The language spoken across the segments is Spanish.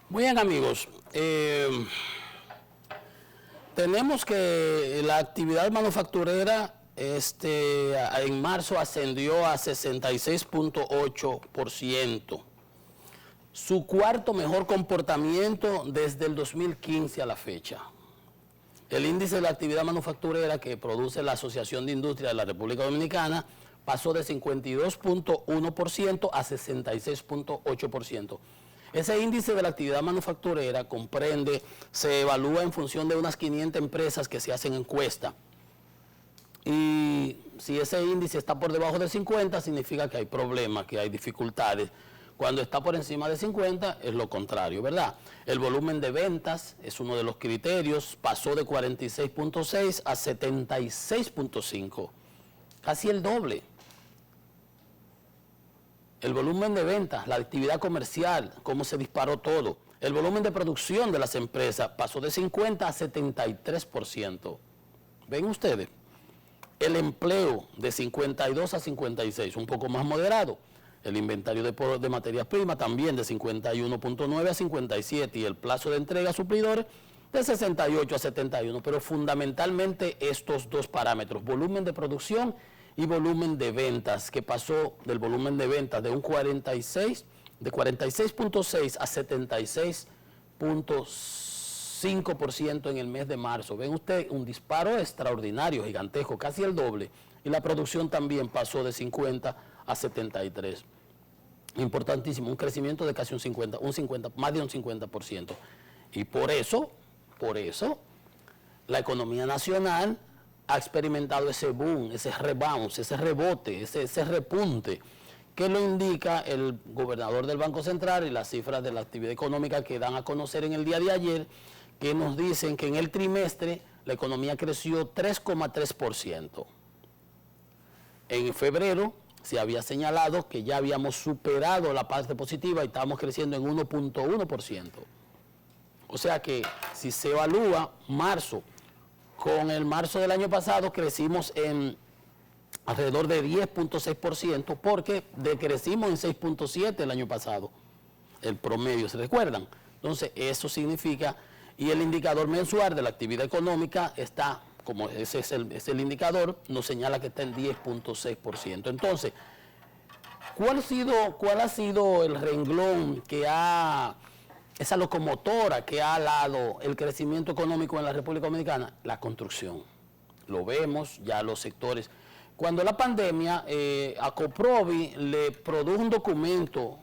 Muy bien, amigos. Tenemos que la actividad manufacturera en marzo ascendió a 66.8%. Su cuarto mejor comportamiento desde el 2015 a la fecha. El índice de la actividad manufacturera que produce la Asociación de Industria de la República Dominicana pasó de 52.1% a 66.8%. Ese índice de la actividad manufacturera se evalúa en función de unas 500 empresas que se hacen encuesta. Y si ese índice está por debajo de 50, significa que hay problemas, que hay dificultades. Cuando está por encima de 50 es lo contrario, ¿verdad? El volumen de ventas es uno de los criterios, pasó de 46.6 a 76.5, casi el doble. El volumen de ventas, la actividad comercial, cómo se disparó todo. El volumen de producción de las empresas pasó de 50 a 73%. ¿Ven ustedes? El empleo de 52 a 56, un poco más moderado. El inventario de materias primas también de 51.9 a 57 y el plazo de entrega a suplidores de 68 a 71. Pero fundamentalmente estos dos parámetros, volumen de producción y volumen de ventas, que pasó del volumen de ventas de 46.6 a 76.5% en el mes de marzo. Ven usted, un disparo extraordinario, gigantesco, casi el doble. Y la producción también pasó de 50 a 73. Importantísimo, un crecimiento de casi más de un 50%. Y por eso, la economía nacional ha experimentado ese boom, ese rebound, ese rebote, ese repunte, que lo indica el gobernador del Banco Central y las cifras de la actividad económica que dan a conocer en el día de ayer, que nos dicen que en el trimestre la economía creció 3,3%. En febrero se había señalado que ya habíamos superado la parte positiva y estábamos creciendo en 1.1%. O sea que si se evalúa marzo, con el marzo del año pasado crecimos en alrededor de 10.6% porque decrecimos en 6.7% el año pasado, el promedio, ¿se recuerdan? Entonces eso significa, y el indicador mensual de la actividad económica está, como ese es el indicador, nos señala que está en 10.6%. Entonces, ¿cuál ha sido el renglón esa locomotora que ha dado el crecimiento económico en la República Dominicana? La construcción. Lo vemos ya los sectores. Cuando la pandemia, a Coprovi le produjo un documento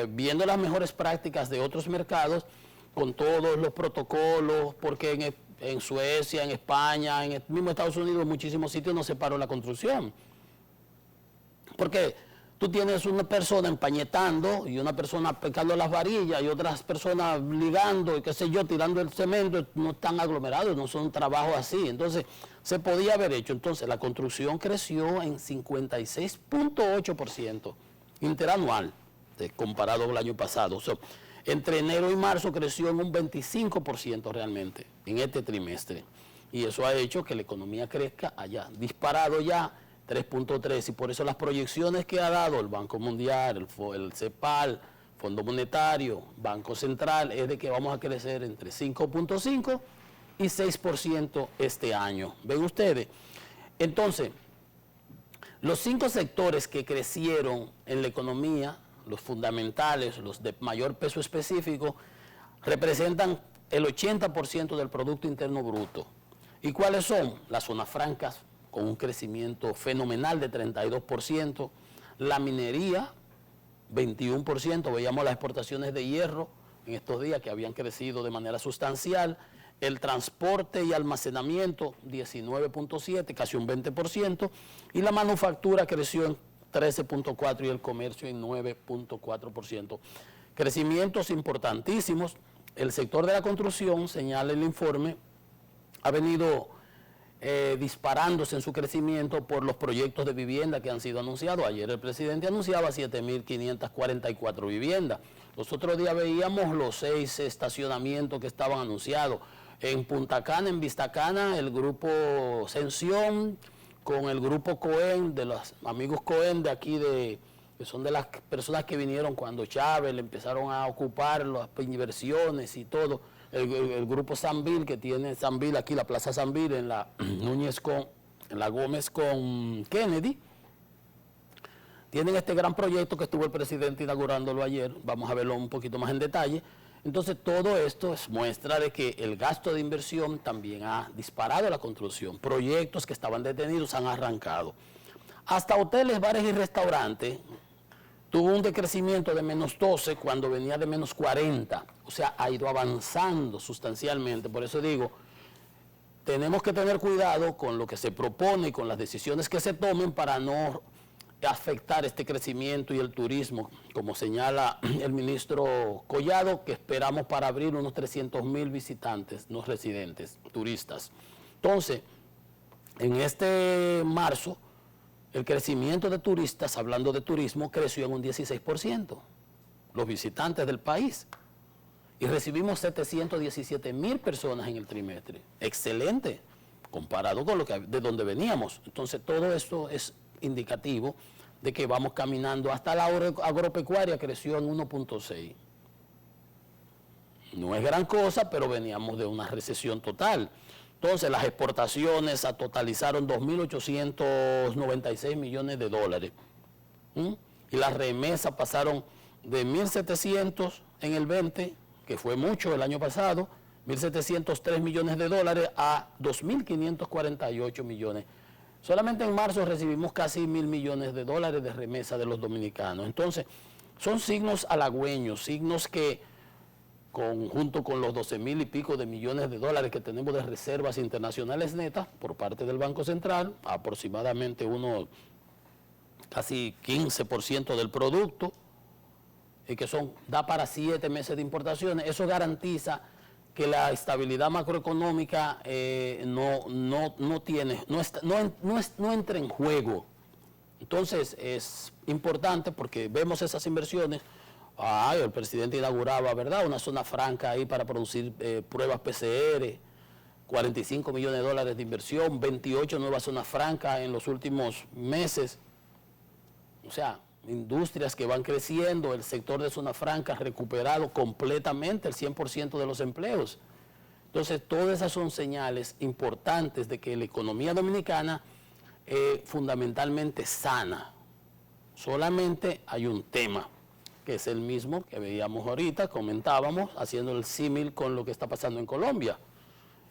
viendo las mejores prácticas de otros mercados con todos los protocolos, porque en Suecia, en España, en el mismo Estados Unidos, en muchísimos sitios no se paró la construcción. Porque tú tienes una persona empañetando y una persona pecando las varillas y otras personas ligando y qué sé yo, tirando el cemento, no están aglomerados, no son trabajos así. Entonces, se podía haber hecho. Entonces, la construcción creció en 56.8% interanual, comparado con el año pasado. O sea, entre enero y marzo creció en un 25% realmente en este trimestre. Y eso ha hecho que la economía crezca haya disparado ya 3.3, y por eso las proyecciones que ha dado el Banco Mundial, el CEPAL, Fondo Monetario, Banco Central, es de que vamos a crecer entre 5.5 y 6% este año. ¿Ven ustedes? Entonces, los 5 sectores que crecieron en la economía, los fundamentales, los de mayor peso específico, representan el 80% del Producto Interno Bruto. ¿Y cuáles son? Las zonas francas, con un crecimiento fenomenal de 32%, la minería, 21%, veíamos las exportaciones de hierro en estos días que habían crecido de manera sustancial, el transporte y almacenamiento, 19.7%, casi un 20%, y la manufactura creció en 13.4% y el comercio en 9.4%. Crecimientos importantísimos. El sector de la construcción, señala el informe, ha venido disparándose en su crecimiento por los proyectos de vivienda que han sido anunciados. Ayer el presidente anunciaba 7.544 viviendas. Los otros días veíamos los 6 estacionamientos que estaban anunciados. En Punta Cana, en Vista Cana, el grupo Sención con el grupo Cohen, de los amigos Cohen de aquí de que son de las personas que vinieron cuando Chávez le empezaron a ocupar las inversiones y todo. El grupo Sanvil, que tiene Sanvil aquí, la Plaza Sanvil, en la Núñez en la Gómez con Kennedy, tienen este gran proyecto que estuvo el presidente inaugurándolo ayer. Vamos a verlo un poquito más en detalle. Entonces, todo esto es muestra de que el gasto de inversión también ha disparado la construcción. Proyectos que estaban detenidos han arrancado. Hasta hoteles, bares y restaurantes tuvo un decrecimiento de menos 12 cuando venía de menos 40. O sea, ha ido avanzando sustancialmente. Por eso digo, tenemos que tener cuidado con lo que se propone y con las decisiones que se tomen para no afectar este crecimiento y el turismo, como señala el ministro Collado, que esperamos para abrir unos 300,000 visitantes, no residentes, turistas. Entonces, en este marzo, el crecimiento de turistas, hablando de turismo, creció en un 16%, los visitantes del país. Y recibimos 717,000 personas en el trimestre. Excelente, comparado con de donde veníamos. Entonces, todo esto es indicativo de que vamos caminando. Hasta la agropecuaria creció en 1.6. No es gran cosa, pero veníamos de una recesión total. Entonces, las exportaciones totalizaron 2.896 millones de dólares. Y las remesas pasaron de 1.700 en el 20, que fue mucho el año pasado, 1.703 millones de dólares a 2.548 millones. Solamente en marzo recibimos casi 1.000 millones de dólares de remesa de los dominicanos. Entonces, son signos halagüeños, signos que, junto con los 12,000 y pico de millones de dólares que tenemos de reservas internacionales netas por parte del Banco Central, aproximadamente casi 15% del producto, y que da para 7 meses de importaciones. Eso garantiza que la estabilidad macroeconómica no entra en juego. Entonces es importante porque vemos esas inversiones. El presidente inauguraba, ¿verdad?, una zona franca ahí para producir pruebas PCR, 45 millones de dólares de inversión, 28 nuevas zonas francas en los últimos meses. O sea, industrias que van creciendo, el sector de zona franca ha recuperado completamente el 100% de los empleos. Entonces, todas esas son señales importantes de que la economía dominicana es fundamentalmente sana. Solamente hay un tema, que es el mismo que veíamos ahorita, comentábamos, haciendo el símil con lo que está pasando en Colombia.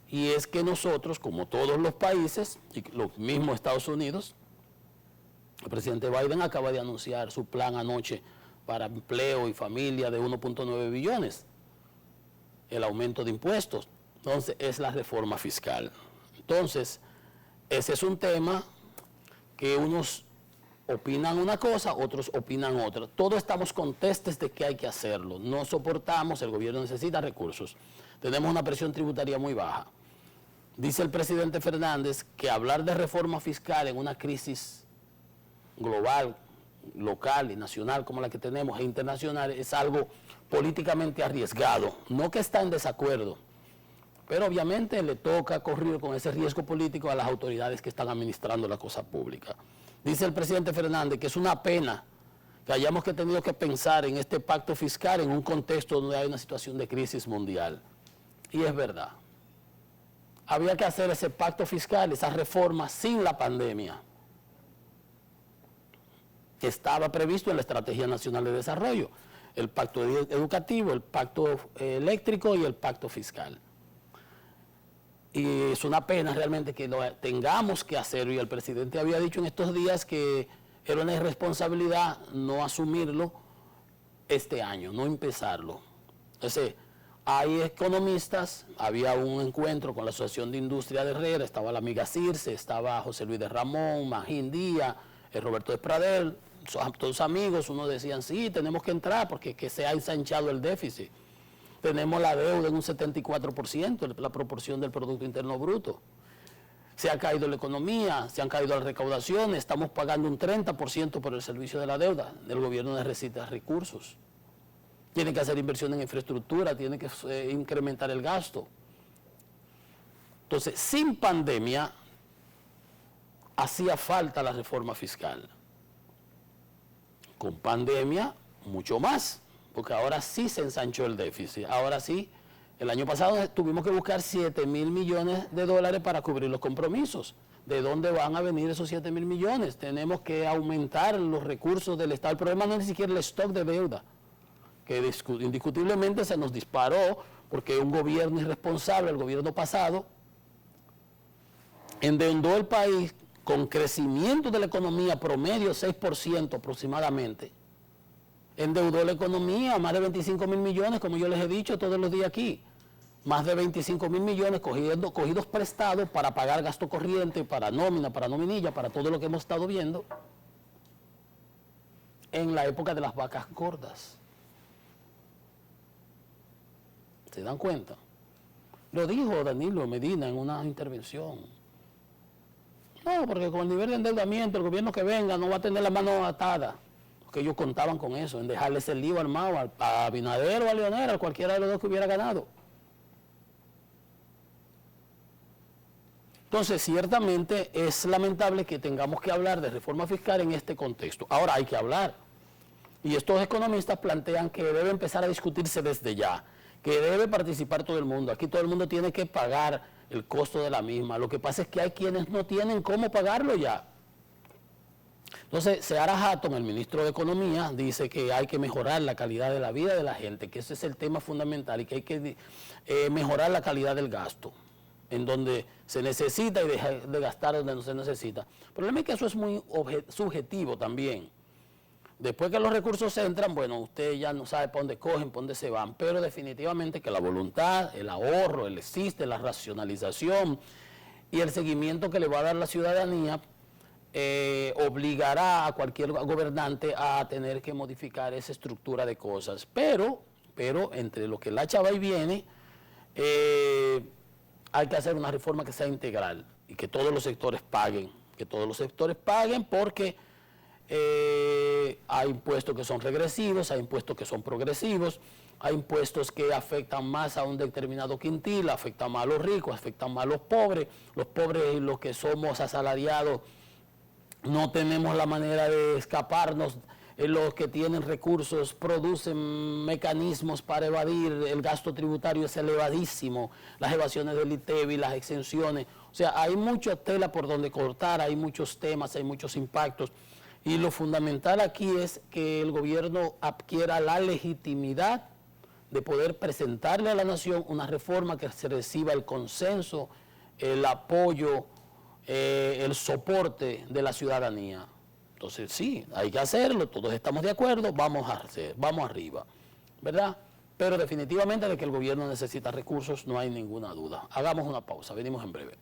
Y es que nosotros, como todos los países, y los mismos Estados Unidos, el presidente Biden acaba de anunciar su plan anoche para empleo y familia de 1.9 billones, el aumento de impuestos. Entonces, es la reforma fiscal. Entonces, ese es un tema que unos opinan una cosa, otros opinan otra. Todos estamos contestes de que hay que hacerlo. No soportamos, el gobierno necesita recursos. Tenemos una presión tributaria muy baja. Dice el presidente Fernández que hablar de reforma fiscal en una crisis global, local y nacional como la que tenemos e internacional es algo políticamente arriesgado. No que está en desacuerdo, pero obviamente le toca correr con ese riesgo político a las autoridades que están administrando la cosa pública. Dice el presidente Fernández que es una pena que hayamos tenido que pensar en este pacto fiscal en un contexto donde hay una situación de crisis mundial. Y es verdad. Había que hacer ese pacto fiscal, esa reforma sin la pandemia, que estaba previsto en la Estrategia Nacional de Desarrollo, el pacto educativo, el pacto eléctrico y el pacto fiscal. Y es una pena realmente que lo tengamos que hacer, y el presidente había dicho en estos días que era una irresponsabilidad no asumirlo este año, no empezarlo. Entonces, hay economistas, había un encuentro con la Asociación de Industria de Herrera, estaba la amiga Circe, estaba José Luis de Ramón, Magín Díaz, Roberto Despradel, todos amigos, unos decían, sí, tenemos que entrar porque que se ha ensanchado el déficit. Tenemos la deuda en un 74%, la proporción del Producto Interno Bruto. Se ha caído la economía, se han caído las recaudaciones, estamos pagando un 30% por el servicio de la deuda. El gobierno necesita recursos. Tiene que hacer inversión en infraestructura, tiene que incrementar el gasto. Entonces, sin pandemia, hacía falta la reforma fiscal. con pandemia mucho más, porque ahora sí se ensanchó el déficit. Ahora sí, el año pasado tuvimos que buscar 7.000 millones de dólares para cubrir los compromisos. ¿De dónde van a venir esos 7.000 millones? Tenemos que aumentar los recursos del Estado. El problema no es ni siquiera el stock de deuda, que indiscutiblemente se nos disparó porque un gobierno irresponsable, el gobierno pasado, endeudó el país con crecimiento de la economía promedio 6% aproximadamente. Endeudó la economía más de 25.000 millones, como yo les he dicho todos los días aquí. Más de 25.000 millones cogidos prestados para pagar gasto corriente, para nómina, para nominilla, para todo lo que hemos estado viendo en la época de las vacas gordas. ¿Se dan cuenta? Lo dijo Danilo Medina en una intervención. No, porque con el nivel de endeudamiento, el gobierno que venga no va a tener la mano atada. Porque ellos contaban con eso, en dejarles el lío armado a Abinader o a Leonel, a cualquiera de los dos que hubiera ganado. Entonces, ciertamente es lamentable que tengamos que hablar de reforma fiscal en este contexto. Ahora hay que hablar. Y estos economistas plantean que debe empezar a discutirse desde ya, que debe participar todo el mundo. Aquí todo el mundo tiene que pagar el costo de la misma. Lo que pasa es que hay quienes no tienen cómo pagarlo ya. Entonces, Seara Hatton, el ministro de Economía, dice que hay que mejorar la calidad de la vida de la gente, que ese es el tema fundamental y que hay que mejorar la calidad del gasto, en donde se necesita y dejar de gastar donde no se necesita. El problema es que eso es muy subjetivo también. Después que los recursos entran, bueno, usted ya no sabe para dónde cogen, para dónde se van, pero definitivamente que la voluntad, el ahorro, el existe, la racionalización y el seguimiento que le va a dar la ciudadanía obligará a cualquier gobernante a tener que modificar esa estructura de cosas. Pero entre lo que la chava y viene, hay que hacer una reforma que sea integral y que todos los sectores paguen, porque hay impuestos que son regresivos, hay impuestos que son progresivos, hay impuestos que afectan más a un determinado quintil, afectan más a los ricos, afectan más a los pobres y los que somos asalariados no tenemos la manera de escaparnos. Los que tienen recursos producen mecanismos para evadir, el gasto tributario es elevadísimo, las evasiones del ITEVI, las exenciones, o sea, hay mucha tela por donde cortar, hay muchos temas, hay muchos impactos, y lo fundamental aquí es que el gobierno adquiera la legitimidad de poder presentarle a la nación una reforma que se reciba el consenso, el apoyo, el soporte de la ciudadanía. Entonces sí, hay que hacerlo, todos estamos de acuerdo, vamos arriba, ¿verdad? Pero definitivamente de que el gobierno necesita recursos no hay ninguna duda. Hagamos una pausa, venimos en breve.